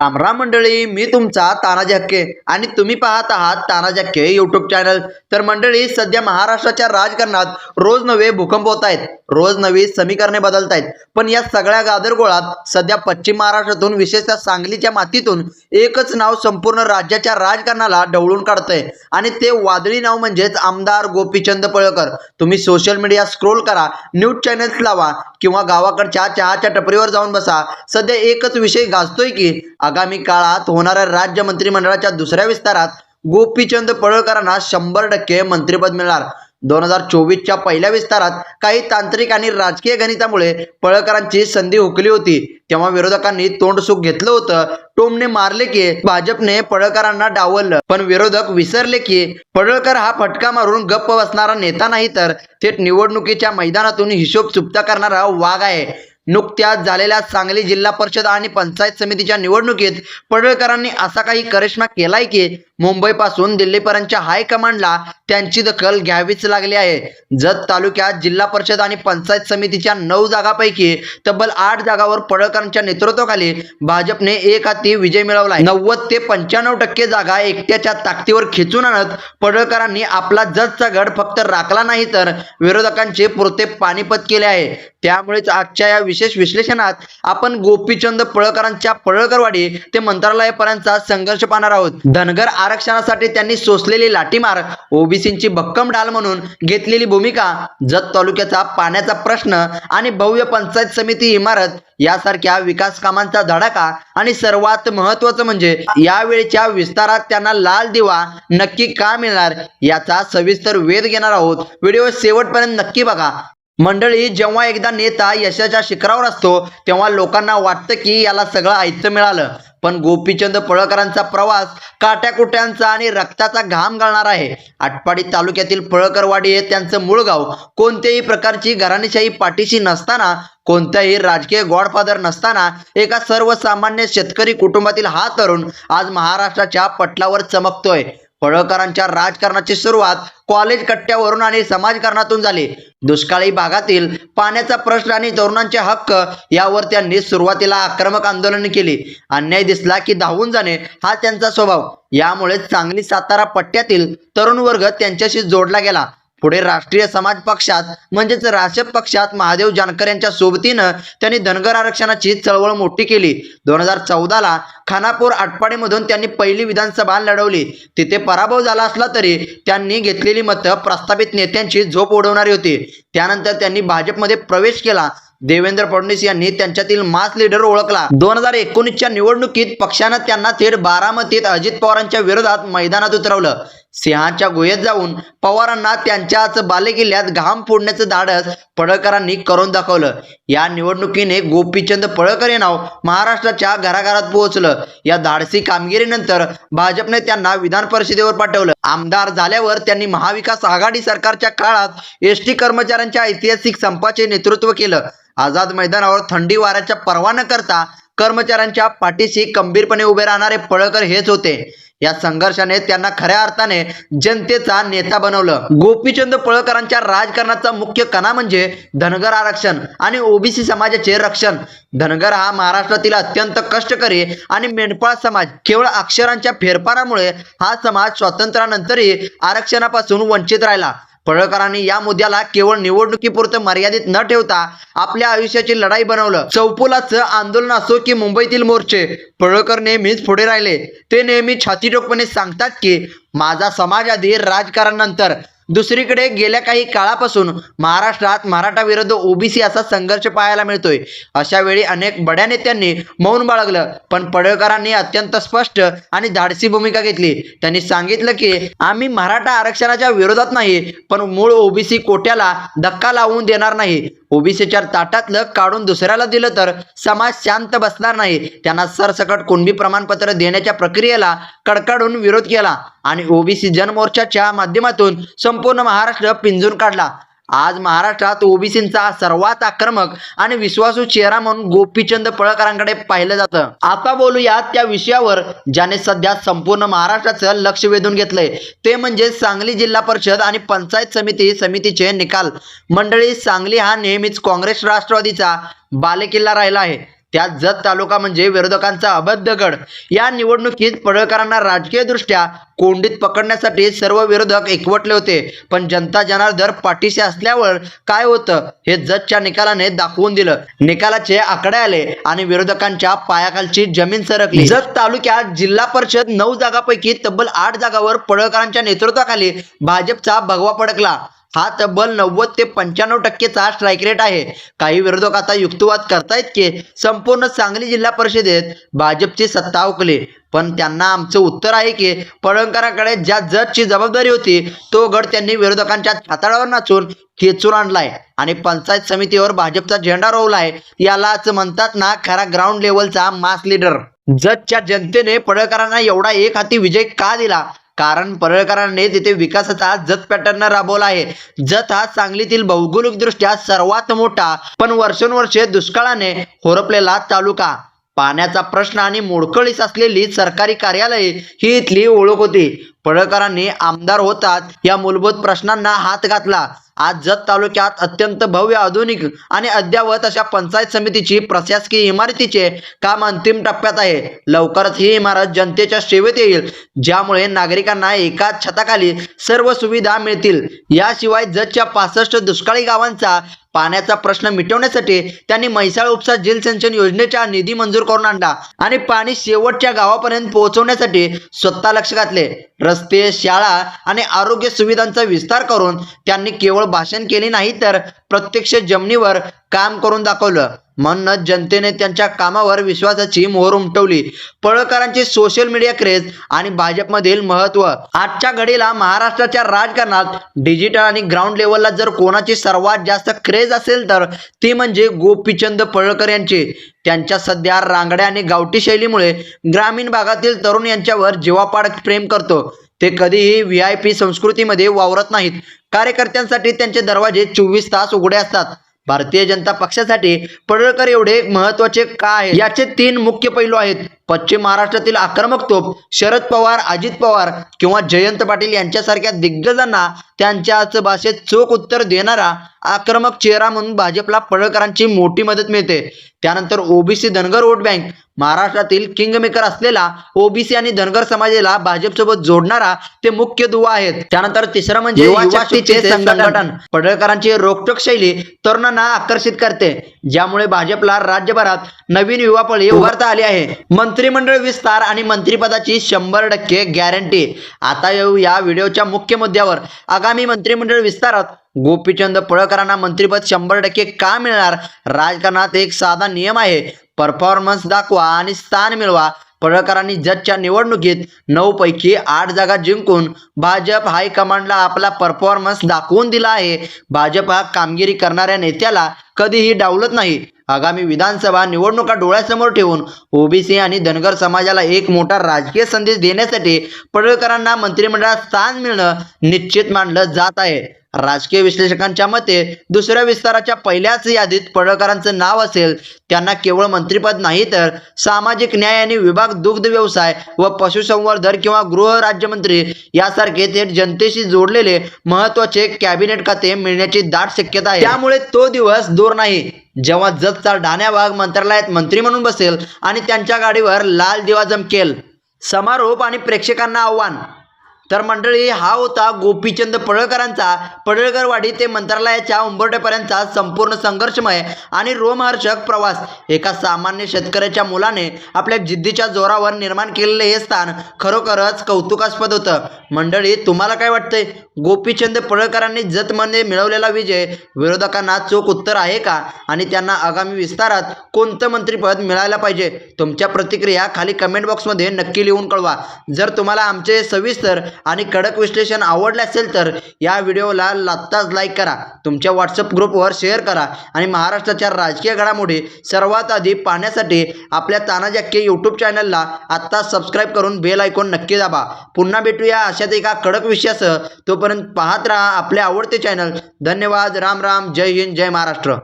रामराम मंडळी, मी तुमचा तानाजी हक्के आणि तुम्ही पाहत आहात तानाजी हक्के युट्यूब चॅनल. तर मंडळी, सध्या महाराष्ट्राच्या राजकारणात रोज नवे भूकंप होत आहेत, रोज नवी समीकरणे बदलत आहेत. पण या सगळ्या गादरगोळात सध्या पश्चिम महाराष्ट्रातून, विशेषतः सांगलीच्या मातीतून एकच नाव संपूर्ण राज्याच्या राजकारणाला ढवळून काढतंय आणि ते वादळी नाव म्हणजेच आमदार गोपीचंद पळळकर. तुम्ही सोशल मीडिया स्क्रोल करा, न्यूज चॅनल्स लावा किंवा गावाकडच्या चहाच्या टपरीवर जाऊन बसा. सध्या एकच विषय गाजतोय की आगामी काळात होणाऱ्या राज्य मंत्रिमंडळाच्या दुसऱ्या विस्तारात गोपीचंद पळळकरांना 100% मंत्रिपद मिळणार. 2024च्या पहिल्या विस्तारात काही तांत्रिक आणि राजकीय गणितामुळे पळळकरांची संधी हुकली होती. तेव्हा विरोधकांनी तोंड सुख घेतलं होतं, टोमने मारले की भाजपने पळळकरांना डावललं. पण विरोधक विसरले की पळळकर हा फटका मारून गप्प बसणारा नेता नाही, तर थेट निवडणुकीच्या मैदानातून हिशोब चुकता करणारा वाघ आहे. नुकत्याच झालेल्या सांगली जिल्हा परिषद आणि पंचायत समितीच्या निवडणुकीत पडळकरांनी असा काही करिश्मा केलाय की मुंबईपासून दिल्लीपर्यंतच्या हायकमांडला त्यांची दखल घ्यावीच लागली आहे. जत तालुक्यात जिल्हा परिषद आणि पंचायत समितीच्या 9 जागांपैकी तब्बल 8 जागांवर पडळकरांच्या नेतृत्वाखाली भाजपने एक हाती विजय मिळवलाय. 90 ते 95% जागा एकट्याच्या ताकदीवर खेचून आणत पडळकरांनी आपला जतचा गड फक्त राखला नाही, तर विरोधकांचे पुरते पाणीपत केले आहे. त्यामुळेच आजच्या या विशेष विश्लेषणात आपण गोपीचंद पळळकरांच्या पळळकरवाडी ते मंत्रालयापर्यंतचा संघर्ष पाहणार आहोत. धनगर आरक्षणासाठी त्यांनी सोसलेली लाठीमार, ओबीसींची भक्कम ढाल म्हणून घेतलेली भूमिका, जत तालुक्याचा पाण्याचा प्रश्न आणि भव्य पंचायत समिती इमारत यासारख्या विकास कामांचा धडाका आणि सर्वात महत्त्वाचं म्हणजे यावेळच्या विस्तारात त्यांना लाल दिवा नक्की का मिळणार याचा सविस्तर वेध घेणार आहोत. व्हिडिओ शेवटपर्यंत नक्की बघा. मंडळी, जेव्हा एकदा नेता यशाच्या शिखरावर असतो तेव्हा लोकांना वाटतं की याला सगळं आयतं मिळालं. पण गोपीचंद पळळकरांचा प्रवास काट्याकुट्यांचा आणि रक्ताचा घाम घालणार आहे. आटपाडी तालुक्यातील पळळकरवाडी हे त्यांचं मूळ गाव. कोणत्याही प्रकारची घराणेशाही पाठीशी नसताना, कोणत्याही राजकीय गॉडफादर नसताना, एका सर्वसामान्य शेतकरी कुटुंबातील हा तरुण आज महाराष्ट्राच्या पटलावर चमकतोय. पळळकरांच्या राजकारणाची सुरुवात कॉलेज कट्ट्यावरून आणि समाजकारणातून झाली. दुष्काळी भागातील पाण्याचा प्रश्न आणि तरुणांचे हक्क यावर त्यांनी सुरुवातीला आक्रमक आंदोलन केली. अन्याय दिसला की धावून जाणे हा त्यांचा स्वभाव. यामुळे सांगली सातारा पट्ट्यातील तरुण वर्ग त्यांच्याशी जोडला गेला. पुढे राष्ट्रीय समाज पक्षात म्हणजेच रासप पक्षात महादेव जानकर यांच्या सोबतीनं त्यांनी धनगर आरक्षणाची चळवळ मोठी केली. 2014ला खानापूर आटपाडीमधून त्यांनी पहिली विधानसभा लढवली. तिथे पराभव झाला असला तरी त्यांनी घेतलेली मतं प्रस्थापित नेत्यांची झोप उडवणारी होती. त्यानंतर त्यांनी भाजपमध्ये प्रवेश केला. देवेंद्र फडणवीस यांनी त्यांच्यातील मास लीडर ओळखला. 2019च्या निवडणुकीत पक्षानं त्यांना थेट बारामतीत अजित पवारांच्या विरोधात मैदानात उतरवलं. सिंहाच्या गुहेत जाऊन पवारांना त्यांच्याच बालेकिल्ल्यात घाम फोडण्याचं धाडस पळळकरांनी करून दाखवलं. या निवडणुकीने गोपीचंद पळळकर हे नाव महाराष्ट्राच्या घराघरात पोहोचलं. या धाडसी कामगिरीनंतर भाजपने त्यांना विधान परिषदेवर पाठवलं. आमदार झाल्यावर त्यांनी महाविकास आघाडी सरकारच्या काळात एसटी कर्मचाऱ्यांच्या ऐतिहासिक संपाचे नेतृत्व केलं. आझाद मैदानावर थंडी वाऱ्याच्या पर्वा न करता कर्मचाऱ्यांच्या पाठीशी खंबीरपणे उभे राहणारे पळळकर हेच होते. या संघर्षाने त्यांना खऱ्या अर्थाने जनतेचा नेता बनवलं. गोपीचंद पळळकरांच्या राजकारणाचा मुख्य कणा म्हणजे धनगर आरक्षण आणि ओबीसी समाजाचे रक्षण. धनगर हा महाराष्ट्रातील अत्यंत कष्टकरी आणि मेंढपाळ समाज. केवळ अक्षरांच्या फेरफारामुळे हा समाज स्वातंत्र्यानंतरही आरक्षणापासून वंचित राहिला. पळळकरांनी या मुद्द्याला केवळ निवडणुकीपुरतं मर्यादित न ठेवता आपल्या आयुष्याची लढाई बनवलं. चौफुलाचं आंदोलन असो की मुंबईतील मोर्चे, पळळकर नेहमीच पुढे राहिले. ते नेहमी छातीठोकपणे सांगतात की माझा समाज आधी, राजकारण नंतर. दुसरीकडे गेल्या काही काळापासून महाराष्ट्रात मराठा विरुद्ध ओबीसी असा संघर्ष पाहायला मिळतोय. अशा वेळी अनेक बड्या नेत्यांनी मौन बाळगलं, पण पळळकरांनी अत्यंत स्पष्ट आणि धाडसी भूमिका घेतली. त्यांनी सांगितलं की आम्ही मराठा आरक्षणाच्या विरोधात नाही, पण मूळ ओबीसी कोट्याला धक्का लावून देणार नाही. ओबीसीच्या ताटातलं काढून दुसऱ्याला दिलं तर समाज शांत बसणार नाही. त्यांना सरसकट कुणबी प्रमाणपत्र देण्याच्या प्रक्रियेला कडकडून विरोध केला आणि ओबीसी जनमोर्चाच्या माध्यमातून संपूर्ण महाराष्ट्र पिंजून काढला. आज महाराष्ट्रात ओबीसींचा सर्वात आक्रमक आणि विश्वासू चेहरा म्हणून गोपीचंद पळळकरांकडे पाहिलं जातं. आता बोलूया त्या विषयावर ज्याने सध्या संपूर्ण महाराष्ट्राचं लक्ष वेधून घेतलंय. ते म्हणजे सांगली जिल्हा परिषद आणि पंचायत समितीचे निकाल. मंडळी, सांगली हा नेहमीच काँग्रेस राष्ट्रवादीचा बालेकिल्ला राहिला आहे. त्यात जत तालुका म्हणजे विरोधकांचा अबद्ध गड. या निवडणुकीत पडळकरांना राजकीयदृष्ट्या कोंडीत पकडण्यासाठी सर्व विरोधक एकवटले होते. पण जनता जनार्दन पाठीशी असल्यावर काय होतं हे जतच्या निकालाने दाखवून दिलं. निकालाचे आकडे आले आणि विरोधकांच्या पायाखालची जमीन सरकली. जत तालुक्यात जिल्हा परिषद 9 जागांपैकी तब्बल 8 जागांवर पडळकरांच्या नेतृत्वाखाली भाजपचा भगवा फडकला. हा तब्बल 90 ते 95% स्ट्राईक रेट आहे. काही विरोधक आता युक्तिवाद करतायत की संपूर्ण सांगली जिल्हा परिषदेत भाजपची सत्ता हुकली. पण त्यांना आमचं उत्तर आहे की पडळकरांकडे ज्या जतची जबाबदारी होती तो गड त्यांनी विरोधकांच्या हाताळावर नाचून खेचून आणलाय आणि पंचायत समितीवर भाजपचा झेंडा रोवलाय. यालाच म्हणतात ना खरा ग्राउंड लेवलचा मास लीडर. जतच्या जनतेने पडळकरांना एवढा एक हाती विजय का दिला? कारण पडळकरांनी तिथे विकासाचा जत पॅटर्न राबवला आहे. जत हा सांगलीतील भौगोलिकदृष्ट्या सर्वात मोठा पण वर्षानुवर्षे दुष्काळाने होरपलेला तालुका. पाण्याचा प्रश्न आणि मोडकळीस असलेली सरकारी कार्यालये ही इथली ओळख होती. पडळकरांनी आमदार होतात या मूलभूत प्रश्नांना हात घातला. आज जत तालुक्यात अत्यंत भव्य, आधुनिक आणि अद्ययावत अशा पंचायत समितीची प्रशासकीय इमारतीचे काम अंतिम टप्प्यात आहे. लवकरच ही इमारत जनतेच्या सेवेत येईल, ज्यामुळे नागरिकांना एकाच छताखाली सर्व सुविधा मिळतील. याशिवाय जतच्या 65 दुष्काळी गावांचा पाण्याचा प्रश्न मिटवण्यासाठी त्यांनी म्हैसाळ उपसा जलसिंचन योजनेचा निधी मंजूर करून आणला आणि पाणी शेवटच्या गावापर्यंत पोहोचवण्यासाठी स्वतः लक्ष घातले. रस्ते, शाळा आणि आरोग्य सुविधांचा विस्तार करून त्यांनी केवळ भाषण केले नाही तर प्रत्यक्ष जमिनीवर काम करून दाखवलं. म्हणूनच जनतेने त्यांच्या कामावर विश्वासाची मोहर उमटवली. पडळकरांची सोशल मीडिया क्रेज आणि भाजपमधील महत्त्व. आजच्या घडीला महाराष्ट्राच्या राजकारणात डिजिटल आणि ग्राउंड लेवलला जर कोणाची सर्वात जास्त क्रेज असेल तर ती म्हणजे गोपीचंद पडळकर यांची. त्यांच्या सध्या रांगड्या आणि गावठी शैलीमुळे ग्रामीण भागातील तरुण यांच्यावर जीवापाड प्रेम करतो. ते कधीही VIP संस्कृतीमध्ये वावरत नाहीत. कार्यकर्त्यांसाठी त्यांचे दरवाजे 24 तास उघडे असतात. भारतीय जनता पक्षासाठी पडळकर एवढे महत्त्वाचे का आहे याचे 3 मुख्य पैलू आहेत. पश्चिम महाराष्ट्रातील आक्रमक तोप शरद पवार, अजित पवार किंवा जयंत पाटील यांच्यासारख्या दिग्गजांना त्यांच्याच भाषेत चोख उत्तर देणारा आक्रमक चेहरा म्हणून भाजपला पडळकरांची मोठी मदत मिळते. त्यानंतर ओबीसी धनगर वोट बँक. महाराष्ट्रातील किंगमेकर असलेला ओबीसी आणि धनगर समाजाला भाजपसोबत जोडणारा ते मुख्य दुवा आहेत. त्यानंतर तिसरं म्हणजे युवा शक्तीचे संघटन. पडळकरांची रोखठोक शैली तरुणांना आकर्षित करते, ज्यामुळे भाजपला राज्यभरात नवीन युवा पिढी उभारता आली आहे. मंत्रिमंडळ विस्तार आणि मंत्रिपदाची 100% गॅरंटी. आता येऊ या व्हिडिओच्या मुख्य मुद्द्यावर. आगामी मंत्रिमंडळ विस्तारात गोपीचंद पडळकरांना मंत्रिपद 100% का मिळणार? राजकारणात एक साधा नियम आहे, परफॉर्मन्स दाखवा आणि स्थान मिळवा. पडळकरांनी जतच्या निवडणुकीत 9 पैकी 8 जागा जिंकून भाजप हायकमांडला आपला परफॉर्मन्स दाखवून दिला आहे. भाजप हा कामगिरी करणाऱ्या नेत्याला कधीही डावलत नाही. आगामी विधानसभा निवडणुका डोळ्यासमोर ठेवून ओबीसी आणि धनगर समाजाला एक मोठा राजकीय संदेश देण्यासाठी पडळकरांना मंत्रिमंडळात स्थान मिळणं निश्चित मानलं जात आहे. राजकीय विश्लेषकांच्या मते दुसऱ्या विस्ताराच्या पहिल्याच यादीत पडळकरांचं नाव असेल. त्यांना केवळ मंत्रिपद नाही तर सामाजिक न्याय आणि विभाग, दुग्ध व्यवसाय व पशुसंवर्धन किंवा गृह राज्यमंत्री यासारखे थेट जनतेशी जोडलेले महत्त्वाचे कॅबिनेट खाते मिळण्याची दाट शक्यता आहे. त्यामुळे तो दिवस दूर नाही जेव्हा जतचा ढाण्या वाघ मंत्रालयात मंत्री म्हणून बसेल आणि त्यांच्या गाडीवर लाल दिवा चमकेल. समारोप आणि प्रेक्षकांना आव्हान. तर मंडळी, हा होता गोपीचंद पडळकरांचा पडळकरवाडी ते मंत्रालयाच्या उंबरठ्यापर्यंतचा संपूर्ण संघर्षमय आणि रोमहर्षक प्रवास. एका सामान्य शेतकऱ्याच्या मुलाने आपल्या जिद्दीच्या जोरावर निर्माण केलेले हे स्थान खरोखरच कौतुकास्पद होतं. मंडळी, तुम्हाला काय वाटतंय? गोपीचंद पडळकरांनी जतमध्ये मिळवलेला विजय विरोधकांना चोख उत्तर आहे का? आणि त्यांना आगामी विस्तारात कोणतं मंत्रिपद मिळायला पाहिजे? तुमच्या प्रतिक्रिया खाली कमेंट बॉक्समध्ये नक्की लिहून कळवा. जर तुम्हाला आमचे सविस्तर आणि कडक विश्लेषण आवडले असेल तर या व्हिडिओला आत्ताच लाईक करा, तुमच्या व्हॉट्सअप ग्रुपवर शेअर करा आणि महाराष्ट्राच्या राजकीय घडामोडी सर्वात आधी पाहण्यासाठी आपल्या तानाजी हक्के यूट्यूब चॅनलला आत्ता सबस्क्राईब करून बेल आयकॉन नक्की दाबा. पुन्हा भेटूया अशाच एका कडक विषयासह. तोपर्यंत पाहत राहा आपले आवडते चॅनल. धन्यवाद. राम राम. जय हिंद. जय महाराष्ट्र.